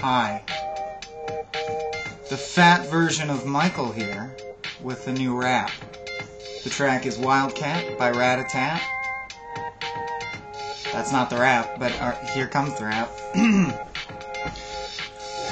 Hi. The fat version of Michael here with a new rap. The track is Wildcat by Rat-a-Tat. That's not the rap, but here comes the rap.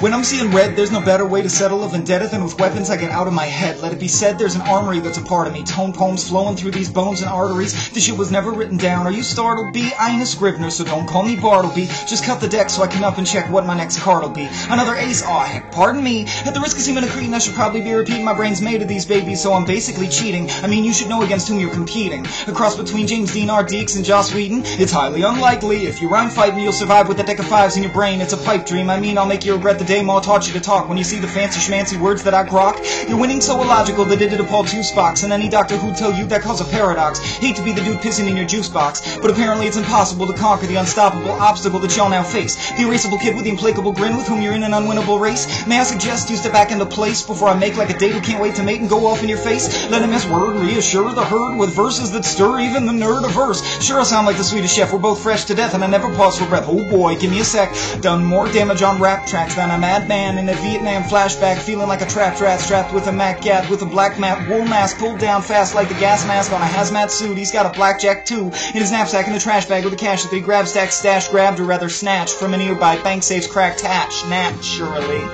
When I'm seeing red, there's no better way to settle a vendetta than with weapons I get out of my head. Let it be said, there's an armory that's a part of me. Tone poems flowing through these bones and arteries. This shit was never written down. Are you startled, B? I ain't a scrivener, so don't call me Bartleby. Just cut the deck so I can up and check what my next card'll be. Another ace? Aw, heck, pardon me. At the risk of seeming a cretin, I should probably be repeating. My brain's made of these babies, so I'm basically cheating. I mean, you should know against whom you're competing. A cross between James Dean, R. Deeks, and Joss Whedon? It's highly unlikely. If you rhyme fighting, you'll survive with a deck of fives in your brain. It's a pipe dream. I mean, I'll make you regret the day Ma taught you to talk. When you see the fancy schmancy words that I grok, you're winning so illogical that it'd appall two Spocks, and any doctor who'd tell you that cause a paradox. Hate to be the dude pissing in your juice box, but apparently it's impossible to conquer the unstoppable obstacle that y'all now face. The erasable kid with the implacable grin with whom you're in an unwinnable race. May I suggest you step back into place before I make like a date who can't wait to mate and go off in your face? Let a miss word reassure the herd with verses that stir even the nerd averse. Sure, I sound like the Swedish chef. We're both fresh to death and I never pause for breath. Oh boy, give me a sec. Done more damage on rap tracks than a madman in a Vietnam flashback, feeling like a trapped rat strapped with a Mac cat with a black mat wool mask pulled down fast like the gas mask on a hazmat suit. He's got a blackjack too in his knapsack in the trash bag with the cash that he grab stack stash grabbed or rather snatched from a nearby bank safe's cracked hatch. Naturally.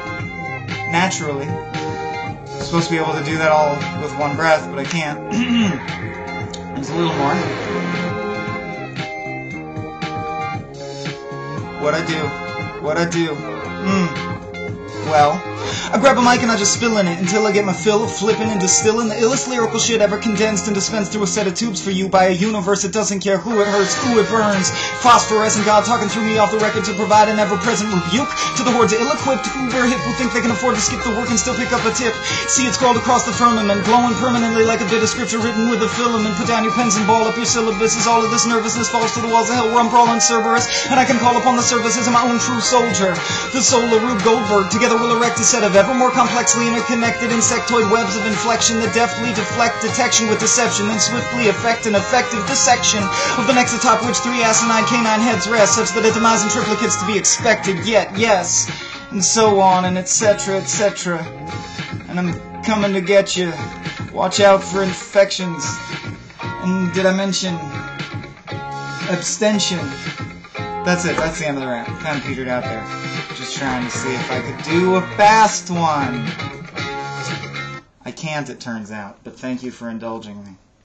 I'm supposed to be able to do that all with one breath, but I can't. There's a little more. What I do. Well, I grab a mic and I just spill in it until I get my fill of flipping and distilling the illest lyrical shit ever condensed and dispensed through a set of tubes for you by a universe that doesn't care who it hurts, who it burns. Phosphorescent God talking through me off the record to provide an ever-present rebuke to the hordes of ill-equipped Uber hip who think they can afford to skip the work and still pick up a tip. See it scrawled across the firmament, glowing permanently like a bit of scripture written with a filament. Put down your pens and ball up your syllabus as all of this nervousness falls to the walls of hell where I'm brawling Cerberus, and I can call upon the services of my own true soldier. The soul of Rube Goldberg, together we'll erect a set of ever more complexly interconnected insectoid webs of inflection that deftly deflect detection with deception, then swiftly effect an effective dissection of the next atop which three asinine canine heads rest, such that a demise in triplicate's to be expected, yet, yes, and so on, and etc., etc. And I'm coming to get you. Watch out for infections. And did I mention abstention? That's it. That's the end of the rap. Kind of petered out there. Just trying to see if I could do a fast one. I can't, it turns out. But thank you for indulging me.